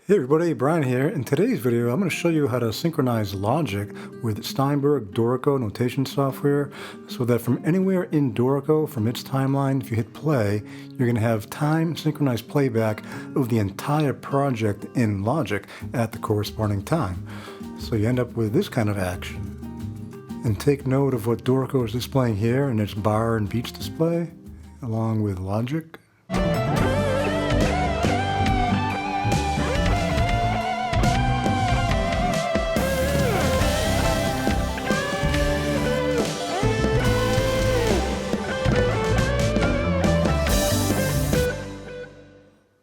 Hey everybody, Brian here. In today's video, I'm going to show you how to synchronize Logic with Steinberg Dorico notation software so that from anywhere in Dorico, from its timeline, if you hit play, you're going to have time synchronized playback of the entire project in Logic at the corresponding time. So you end up with this kind of action. And take note of what Dorico is displaying here in its bar and beats display, along with Logic.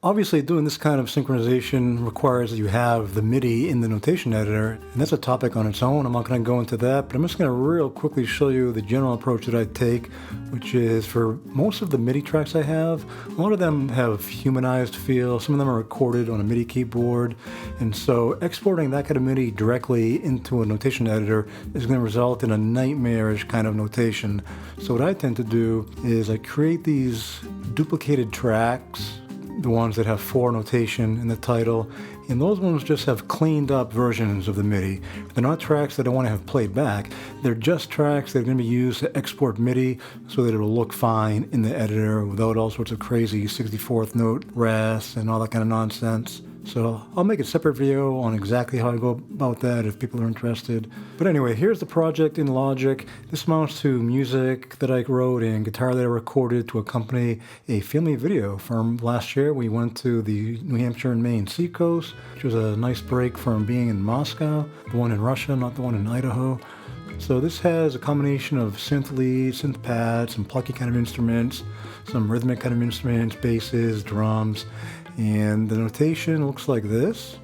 Obviously, doing this kind of synchronization requires that you have the MIDI in the notation editor, and that's a topic on its own. I'm not going to go into that, but I'm just going to real quickly show you the general approach that I take, which is for most of the MIDI tracks I have, a lot of them have humanized feel, some of them are recorded on a MIDI keyboard, and so exporting that kind of MIDI directly into a notation editor is going to result in a nightmarish kind of notation. So what I tend to do is I create these duplicated tracks, the ones that have 4 notation in the title, and those ones just have cleaned up versions of the MIDI. They're not tracks that I want to have played back, they're just tracks that are going to be used to export MIDI so that it'll look fine in the editor without all sorts of crazy 64th note RAS and all that kind of nonsense. So I'll make a separate video on exactly how I go about that if people are interested. But anyway, here's the project in Logic. This amounts to music that I wrote and guitar that I recorded to accompany a family video from last year. We went to the New Hampshire and Maine seacoast, which was a nice break from being in Moscow, the one in Russia, not the one in Idaho. So this has a combination of synth leads, synth pads, some plucky kind of instruments, some rhythmic kind of instruments, basses, drums, and the notation looks like this.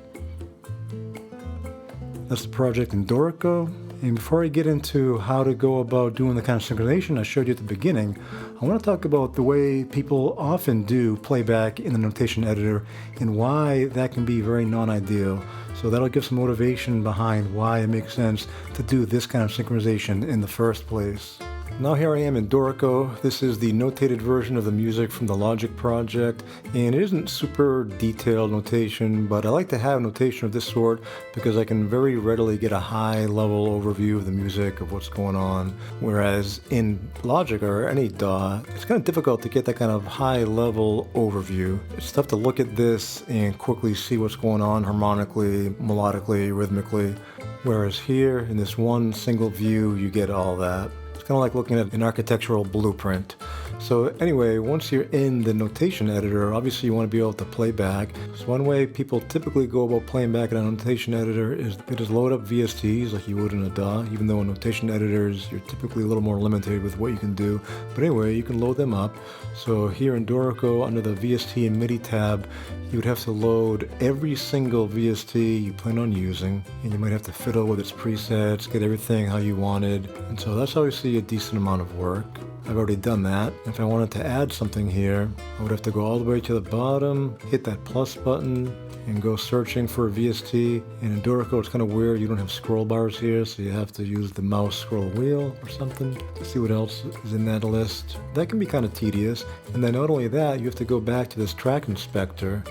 That's the project in Dorico. And before I get into how to go about doing the kind of synchronization I showed you at the beginning, I want to talk about the way people often do playback in the notation editor and why that can be very non-ideal. So that'll give some motivation behind why it makes sense to do this kind of synchronization in the first place. Now here I am in Dorico. This is the notated version of the music from the Logic project, and it isn't super detailed notation, but I like to have notation of this sort because I can very readily get a high-level overview of the music, of what's going on, whereas in Logic or any DAW, it's kind of difficult to get that kind of high-level overview. It's tough to look at this and quickly see what's going on harmonically, melodically, rhythmically, whereas here in this one single view, you get all that. Kind of like looking at an architectural blueprint. So anyway, once you're in the notation editor, obviously you want to be able to play back. So one way people typically go about playing back in a notation editor is they just load up VSTs like you would in a DAW, even though in notation editors you're typically a little more limited with what you can do. But anyway, you can load them up. So here in Dorico, under the VST and MIDI tab, you would have to load every single VST you plan on using, and you might have to fiddle with its presets, get everything how you wanted. And so that's obviously a decent amount of work. I've already done that. If I wanted to add something here, I would have to go all the way to the bottom, hit that plus button, and go searching for a VST. And in Dorico, it's kind of weird. You don't have scroll bars here, so you have to use the mouse scroll wheel or something to see what else is in that list. That can be kind of tedious. And then not only that, you have to go back to this track inspector,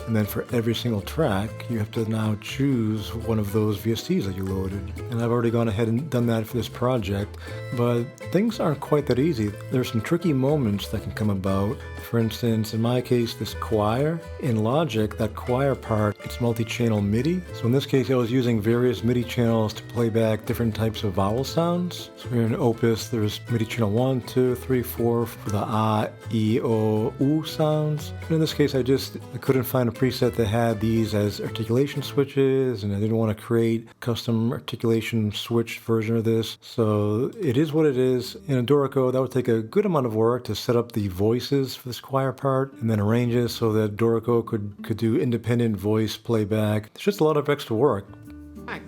and then for every single track, you have to now choose one of those VSTs that you loaded. And I've already gone ahead and done that for this project, but things aren't quite that easy. There's some tricky moments that can come about. For instance, in my case, this choir. In Logic, that choir part, it's multi-channel MIDI. So in this case, I was using various MIDI channels to play back different types of vowel sounds. So here in Opus, there's MIDI channel 1, 2, 3, 4 for the A, E, O, U sounds. And in this case, I couldn't find a preset that had these as articulation switches, and I didn't want to create a custom articulation switch version of this. So it is what it is. In Dorico, that would take a good amount of work to set up the voices for this choir part, and then arrange it so that Dorico could do independent voice playback. It's just a lot of extra work.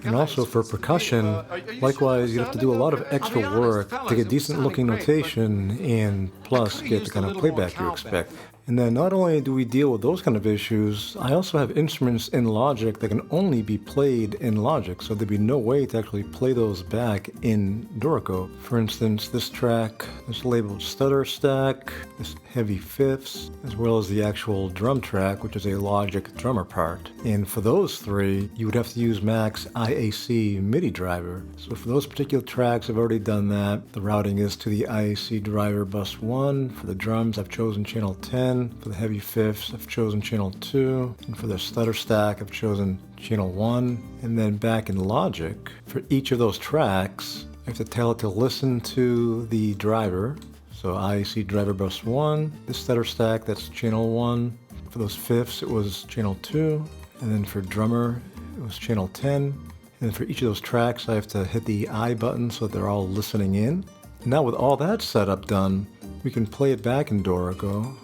And also for percussion, likewise, you have to do a lot of extra work to get decent looking notation and plus get the kind of playback you expect. And then not only do we deal with those kind of issues, I also have instruments in Logic that can only be played in Logic, so there'd be no way to actually play those back in Dorico. For instance, this track is labeled Stutter Stack, this heavy fifths, as well as the actual drum track, which is a Logic drummer part. And for those three, you would have to use Mac's IAC MIDI Driver. So for those particular tracks, I've already done that. The routing is to the IAC Driver bus 1. For the drums, I've chosen channel 10. For the heavy fifths, I've chosen channel 2. And for the stutter stack, I've chosen channel 1. And then back in Logic, for each of those tracks, I have to tell it to listen to the driver. So IAC Driver bus 1, the stutter stack, that's channel 1. For those fifths, it was channel 2. And then for drummer, it was channel 10. And then for each of those tracks, I have to hit the I button so that they're all listening in. Now with all that setup done, we can play it back in Dorico.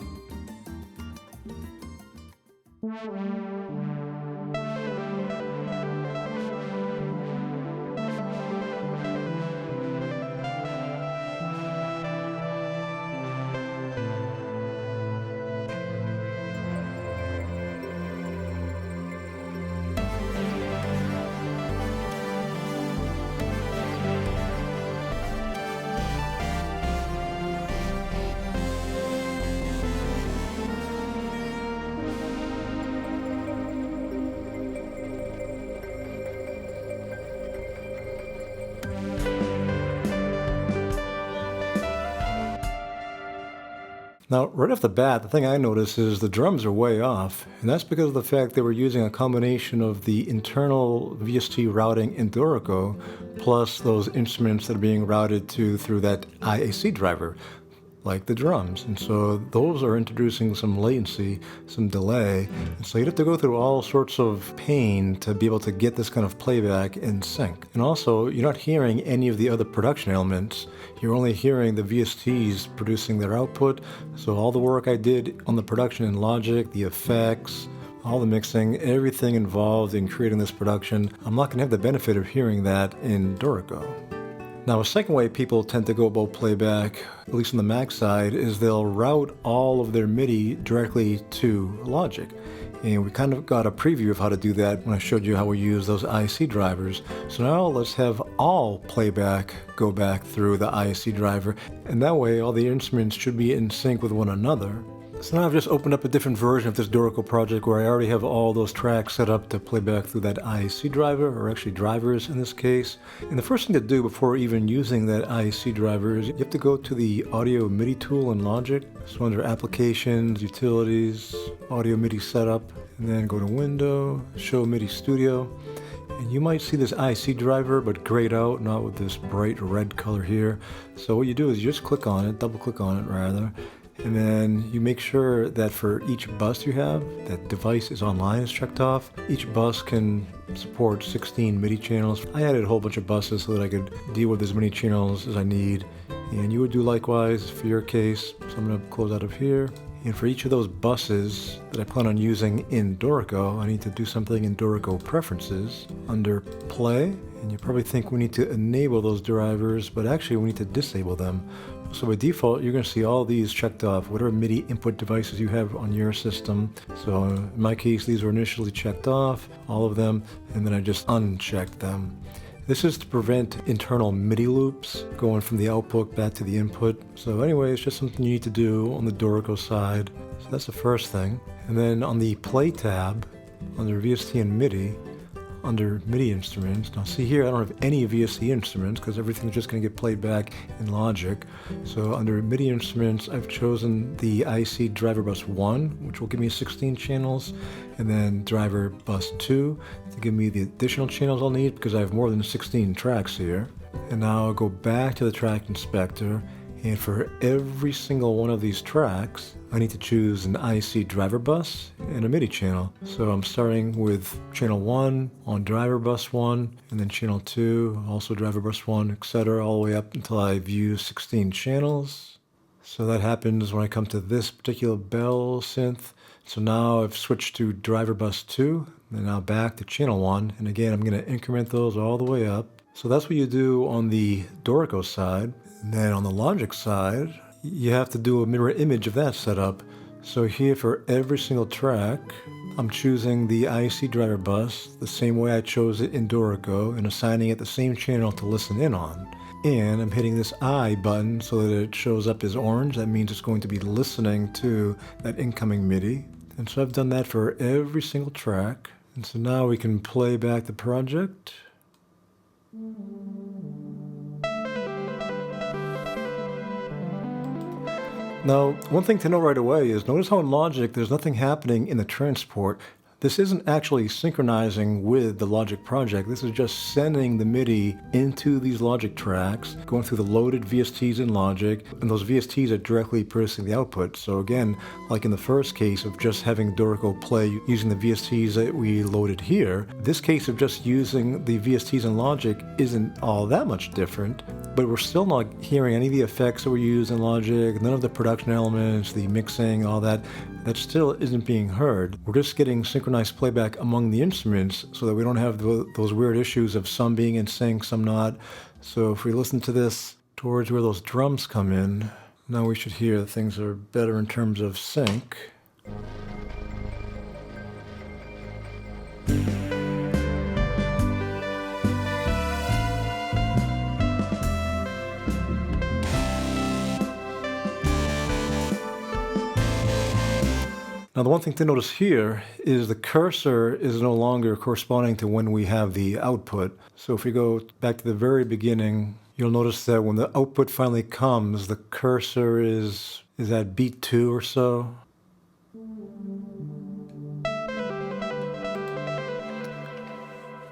Now, right off the bat, the thing I notice is the drums are way off, and that's because of the fact they were using a combination of the internal VST routing in Dorico, plus those instruments that are being routed to through that IAC driver, like the drums. And so those are introducing some latency, some delay, and so you'd have to go through all sorts of pain to be able to get this kind of playback in sync. And also, you're not hearing any of the other production elements. You're only hearing the VSTs producing their output. So all the work I did on the production in Logic, the effects, all the mixing, everything involved in creating this production, I'm not going to have the benefit of hearing that in Dorico. Now, a second way people tend to go about playback, at least on the Mac side, is they'll route all of their MIDI directly to Logic. And we kind of got a preview of how to do that when I showed you how we use those IAC drivers. So now let's have all playback go back through the IAC driver, and that way all the instruments should be in sync with one another. So now I've just opened up a different version of this Dorico project where I already have all those tracks set up to play back through that IAC driver, or actually drivers in this case. And the first thing to do before even using that IAC driver is you have to go to the Audio MIDI tool in Logic. So under Applications, Utilities, Audio MIDI Setup, and then go to Window, Show MIDI Studio. And you might see this IC driver, but grayed out, not with this bright red color here. So what you do is you just click on it, double click on it rather, and then you make sure that for each bus you have, that device is online is checked off. Each bus can support 16 MIDI channels. I added a whole bunch of buses so that I could deal with as many channels as I need. And you would do likewise for your case. So I'm going to close out of here. And for each of those buses that I plan on using in Dorico, I need to do something in Dorico Preferences under Play. And you probably think we need to enable those drivers, but actually we need to disable them. So by default, you're going to see all these checked off, whatever MIDI input devices you have on your system. So in my case, these were initially checked off, all of them, and then I just unchecked them. This is to prevent internal MIDI loops going from the output back to the input. So anyway, it's just something you need to do on the Dorico side. So that's the first thing. And then on the Play tab, under VST and MIDI, under MIDI instruments. Now see here, I don't have any VST instruments because everything's just going to get played back in Logic. So under MIDI instruments, I've chosen the IC driver bus 1, which will give me 16 channels, and then driver bus 2 to give me the additional channels I'll need because I have more than 16 tracks here. And now I'll go back to the track inspector, and for every single one of these tracks, I need to choose an IC driver bus and a MIDI channel. So I'm starting with channel 1 on driver bus 1, and then channel 2, also driver bus 1, etc., all the way up until I've used 16 channels. So that happens when I come to this particular bell synth. So now I've switched to driver bus 2, and now back to channel 1, and again I'm going to increment those all the way up. So that's what you do on the Dorico side. And then on the Logic side, you have to do a mirror image of that setup. So here for every single track, I'm choosing the IAC driver bus the same way I chose it in Dorico and assigning it the same channel to listen in on. And I'm hitting this I button so that it shows up as orange. That means it's going to be listening to that incoming MIDI. And so I've done that for every single track. And so now we can play back the project. Now, one thing to know right away is notice how in Logic there's nothing happening in the transport. This isn't actually synchronizing with the Logic project. This is just sending the MIDI into these Logic tracks, going through the loaded VSTs in Logic, and those VSTs are directly producing the output. So again, like in the first case of just having Dorico play using the VSTs that we loaded here, this case of just using the VSTs in Logic isn't all that much different, but we're still not hearing any of the effects that we use in Logic, none of the production elements, the mixing, all that. That still isn't being heard. We're just getting synchronized playback among the instruments so that we don't have those weird issues of some being in sync, some not. So if we listen to this towards where those drums come in, now we should hear that things are better in terms of sync. Now the one thing to notice here is the cursor is no longer corresponding to when we have the output. So if we go back to the very beginning, you'll notice that when the output finally comes, the cursor is at beat 2 or so.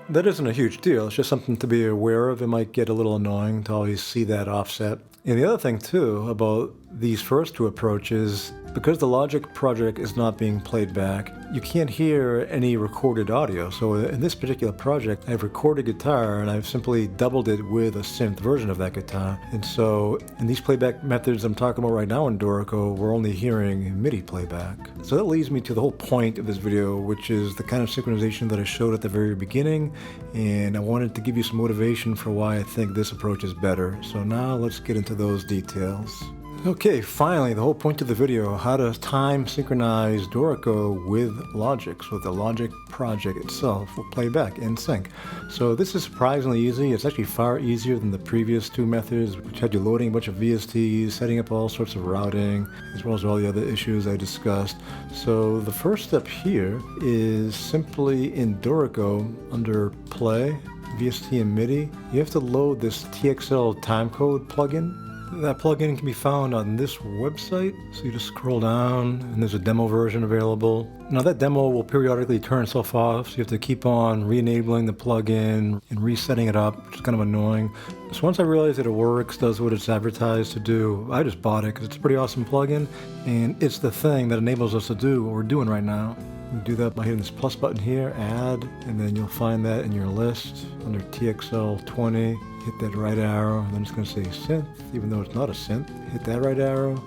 That isn't a huge deal, it's just something to be aware of. It might get a little annoying to always see that offset. And the other thing too about these first two approaches, because the Logic project is not being played back, you can't hear any recorded audio. So in this particular project, I've recorded guitar and I've simply doubled it with a synth version of that guitar. And so in these playback methods I'm talking about right now in Dorico, we're only hearing MIDI playback. So that leads me to the whole point of this video, which is the kind of synchronization that I showed at the very beginning. And I wanted to give you some motivation for why I think this approach is better. So now let's get into those details. Okay, finally, the whole point of the video, how to time synchronize Dorico with Logic, so the Logic project itself will play back in sync. So this is surprisingly easy. It's actually far easier than the previous two methods, which had you loading a bunch of VSTs, setting up all sorts of routing, as well as all the other issues I discussed. So the first step here is simply in Dorico, under Play, VST and MIDI, you have to load this TXL Timecode plugin. That plugin can be found on this website, so you just scroll down and there's a demo version available. Now that demo will periodically turn itself off, so you have to keep on re-enabling the plugin and resetting it up, which is kind of annoying. So once I realized that it works, does what it's advertised to do, I just bought it because it's a pretty awesome plugin, and it's the thing that enables us to do what we're doing right now. You do that by hitting this plus button here, add, and then you'll find that in your list under TXL 20. Hit that right arrow, and then it's going to say synth, even though it's not a synth. Hit that right arrow,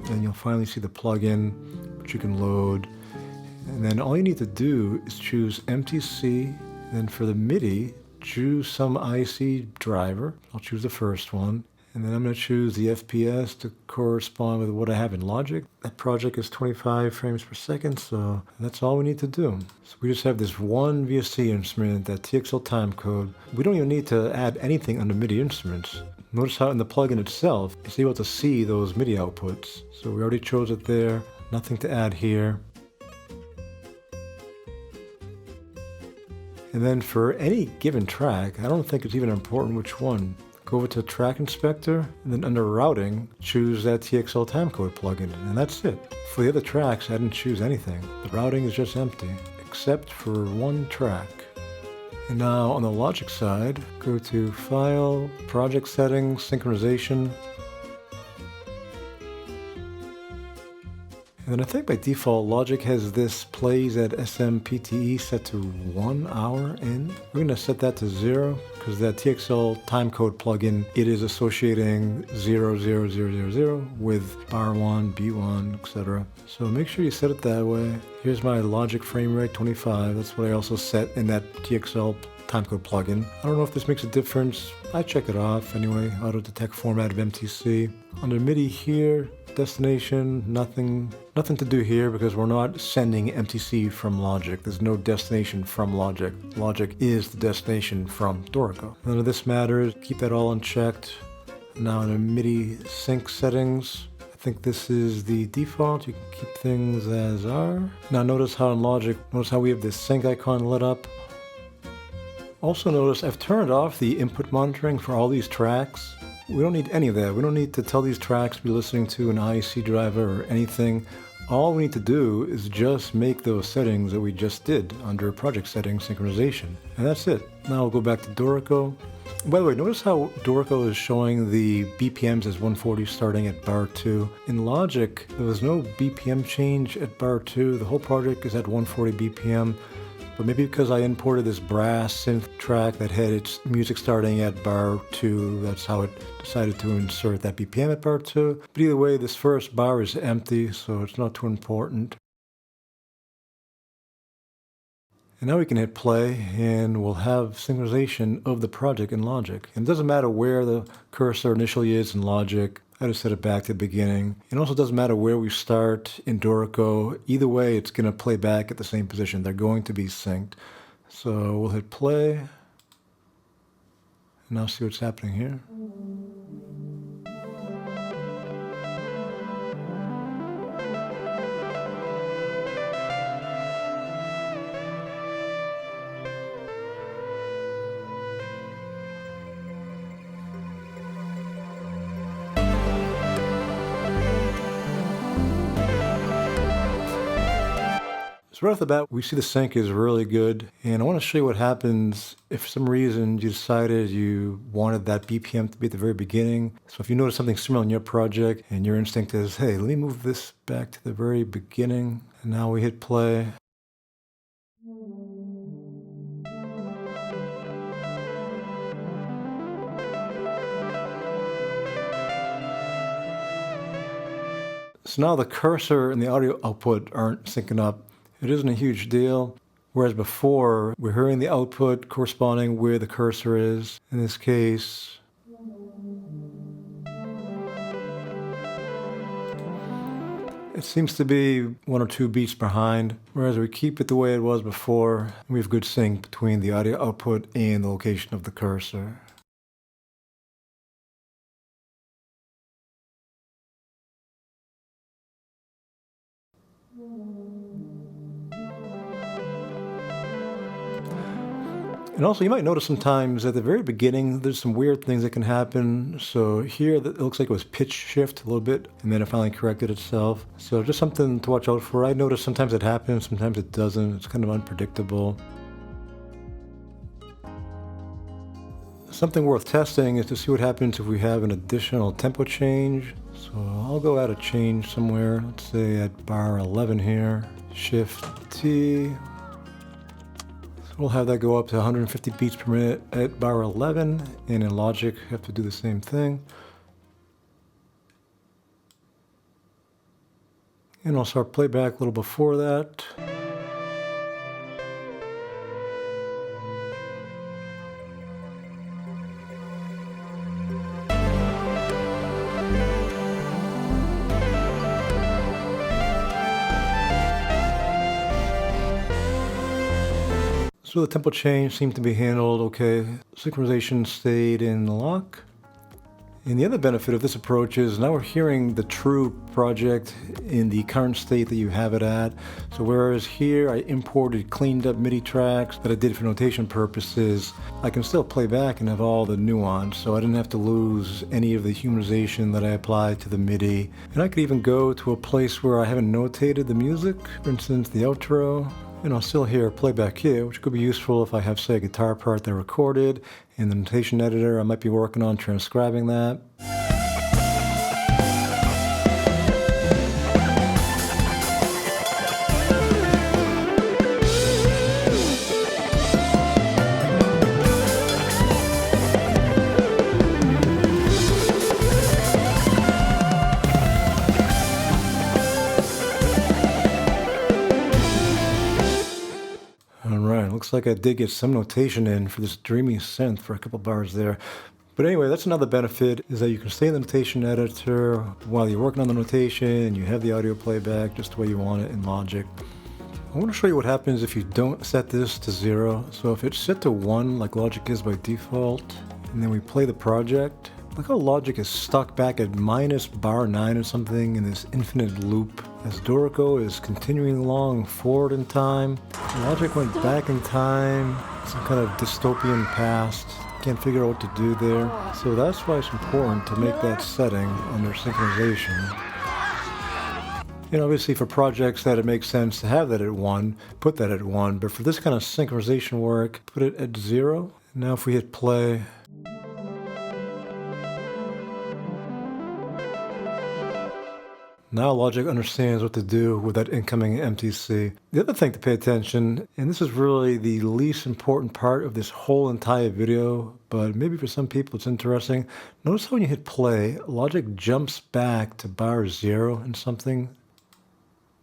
and you'll finally see the plugin, which you can load. And then all you need to do is choose MTC, and then for the MIDI, choose some IAC driver. I'll choose the first one. And then I'm going to choose the FPS to correspond with what I have in Logic. That project is 25 frames per second, so that's all we need to do. So we just have this one VST instrument, that TXL Timecode. We don't even need to add anything under MIDI instruments. Notice how in the plugin itself, it's able to see those MIDI outputs. So we already chose it there, nothing to add here. And then for any given track, I don't think it's even important which one. Go over to Track Inspector, and then under Routing, choose that TXL Timecode plugin, and that's it. For the other tracks, I didn't choose anything. The routing is just empty, except for one track. And now on the Logic side, go to File, Project Settings, Synchronization. And then I think by default, Logic has this plays at SMPTE set to 1 hour in. We're going to set that to 0 because that TXL timecode plugin, it is associating 0, 0, 0, 0, 0 with bar 1, B1, etc. So make sure you set it that way. Here's my Logic frame rate 25. That's what I also set in that TXL timecode plugin. I don't know if this makes a difference. I check it off anyway, auto detect format of MTC. Under MIDI here, destination, nothing to do here because we're not sending MTC from Logic. There's no destination from Logic. Logic is the destination from Dorico. None of this matters. Keep that all unchecked. Now in the MIDI sync settings, I think this is the default. You can keep things as are. Now notice how in Logic, notice how we have this sync icon lit up. Also notice I've turned off the input monitoring for all these tracks. We don't need any of that. We don't need to tell these tracks to be listening to an IAC driver or anything. All we need to do is just make those settings that we just did under project settings synchronization. And that's it. Now we'll go back to Dorico. By the way, notice how Dorico is showing the BPMs as 140 starting at bar 2. In Logic, there was no BPM change at bar 2. The whole project is at 140 BPM. But maybe because I imported this brass synth track that had its music starting at bar 2, that's how it decided to insert that BPM at bar 2. But either way, this first bar is empty, so it's not too important. And now we can hit play, and we'll have synchronization of the project in Logic. And it doesn't matter where the cursor initially is in Logic. I just set it back to the beginning. It also doesn't matter where we start in Dorico. Either way, it's going to play back at the same position. They're going to be synced. So we'll hit play. And now see what's happening here. So right off the bat, we see the sync is really good, and I want to show you what happens if for some reason you decided you wanted that BPM to be at the very beginning. So if you notice something similar in your project and your instinct is, hey, let me move this back to the very beginning, and now we hit play. So now the cursor and the audio output aren't syncing up. It isn't a huge deal, whereas before, we're hearing the output corresponding where the cursor is. In this case, it seems to be 1 or 2 beats behind, whereas we keep it the way it was before. We have good sync between the audio output and the location of the cursor. And also, you might notice sometimes at the very beginning, there's some weird things that can happen. So here, it looks like it was pitch shift a little bit, and then it finally corrected itself. So just something to watch out for. I notice sometimes it happens, sometimes it doesn't. It's kind of unpredictable. Something worth testing is to see what happens if we have an additional tempo change. So I'll go add a change somewhere. Let's say at bar 11 here, Shift T. We'll have that go up to 150 beats per minute at bar 11, and in Logic, you have to do the same thing. And I'll start playback a little before that. So the tempo change seemed to be handled okay. Synchronization stayed in lock. And the other benefit of this approach is now we're hearing the true project in the current state that you have it at. So whereas here I imported cleaned up MIDI tracks that I did for notation purposes, I can still play back and have all the nuance. So I didn't have to lose any of the humanization that I applied to the MIDI. And I could even go to a place where I haven't notated the music, for instance, the outro. And I'll still hear playback here, which could be useful if I have, say, a guitar part that I recorded. In the notation editor, I might be working on transcribing that. Looks like I did get some notation in for this dreamy synth for a couple bars there. But anyway, that's another benefit, is that you can stay in the notation editor while you're working on the notation, and you have the audio playback just the way you want it in Logic. I want to show you what happens if you don't set this to 0. So if it's set to 1 like Logic is by default, and then we play the project, look how Logic is stuck back at -bar9 or something in this infinite loop as Dorico is continuing along forward in time. Logic went back in time, some kind of dystopian past. Can't figure out what to do there. So that's why it's important to make that setting under synchronization. Obviously for projects that it makes sense to have that at 1, put that at 1, but for this kind of synchronization work, put it at 0. Now if we hit play, now Logic understands what to do with that incoming MTC. The other thing to pay attention, and this is really the least important part of this whole entire video, but maybe for some people it's interesting. Notice how when you hit play, Logic jumps back to bar 0 and something.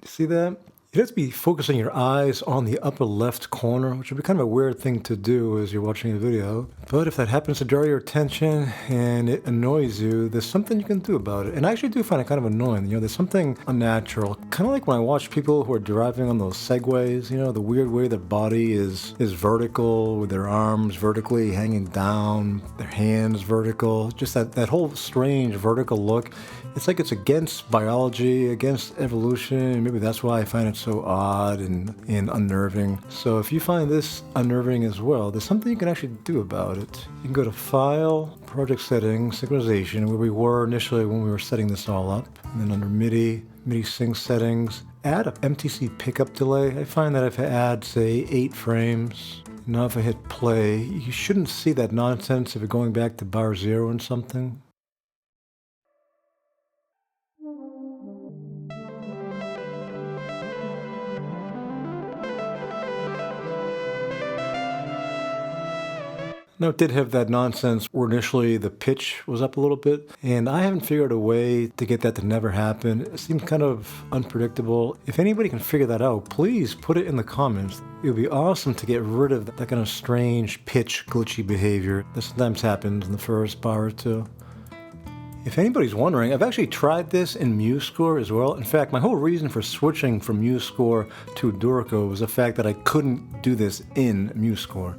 You see that? You have to be focusing your eyes on the upper left corner, which would be kind of a weird thing to do as you're watching a video. But if that happens to draw your attention and it annoys you, there's something you can do about it. And I actually do find it kind of annoying. There's something unnatural. Kind of like when I watch people who are driving on those segways, the weird way their body is vertical, with their arms vertically hanging down, their hands vertical. Just that whole strange vertical look. It's like it's against biology, against evolution. Maybe that's why I find it so odd and unnerving. So if you find this unnerving as well, there's something you can actually do about it. You can go to File, Project Settings, Synchronization, where we were initially when we were setting this all up. And then under MIDI Sync Settings, add an MTC pickup delay. I find that if I add, say, 8 frames, now if I hit play, you shouldn't see that nonsense if you're going back to bar 0 and something. Now it did have that nonsense where initially the pitch was up a little bit, and I haven't figured a way to get that to never happen. It seems kind of unpredictable. If anybody can figure that out, please put it in the comments. It would be awesome to get rid of that kind of strange pitch glitchy behavior that sometimes happens in the first bar or two. If anybody's wondering, I've actually tried this in MuseScore as well. In fact, my whole reason for switching from MuseScore to Dorico was the fact that I couldn't do this in MuseScore.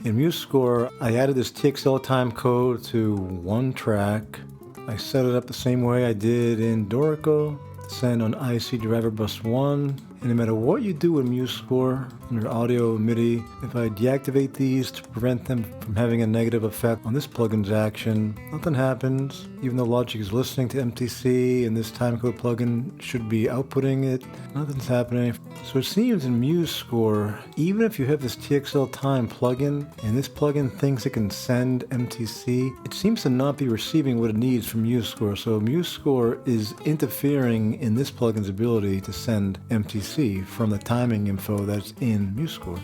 In MuseScore, I added this TXL Timecode to one track. I set it up the same way I did in Dorico, send on IAC Driver bus 1. And no matter what you do with MuseScore, under audio and MIDI, if I deactivate these to prevent them from having a negative effect on this plugin's action, nothing happens. Even though Logic is listening to MTC and this timecode plugin should be outputting it, nothing's happening. So it seems in MuseScore, even if you have this TXL Time plugin, and this plugin thinks it can send MTC, it seems to not be receiving what it needs from MuseScore. So MuseScore is interfering in this plugin's ability to send MTC from the timing info that's in MuseScore.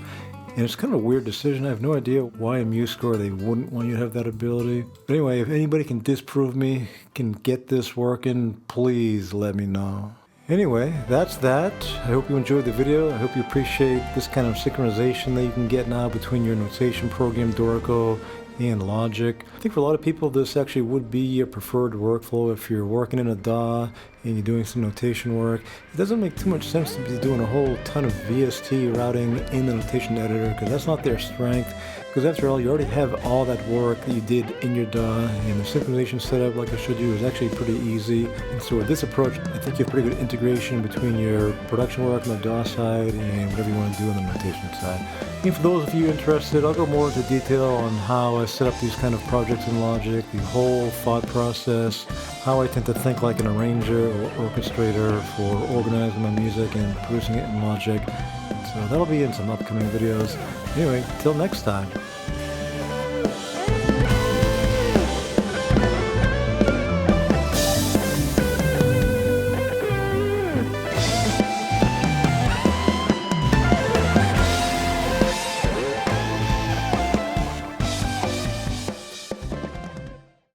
And it's kind of a weird decision. I have no idea why in MuseScore they wouldn't want you to have that ability. But anyway, if anybody can disprove me, can get this working, please let me know. Anyway, that's that. I hope you enjoyed the video. I hope you appreciate this kind of synchronization that you can get now between your notation program, Dorico, and Logic. I think for a lot of people this actually would be your preferred workflow if you're working in a DAW and you're doing some notation work. It doesn't make too much sense to be doing a whole ton of VST routing in the notation editor because that's not their strength. Because after all, you already have all that work that you did in your DAW, and the synchronization setup, like I showed you, is actually pretty easy. And so with this approach, I think you have pretty good integration between your production work on the DAW side and whatever you want to do on the notation side. And for those of you interested, I'll go more into detail on how I set up these kind of projects in Logic, the whole thought process, how I tend to think like an arranger or orchestrator for organizing my music and producing it in Logic. So that'll be in some upcoming videos. Anyway, till next time.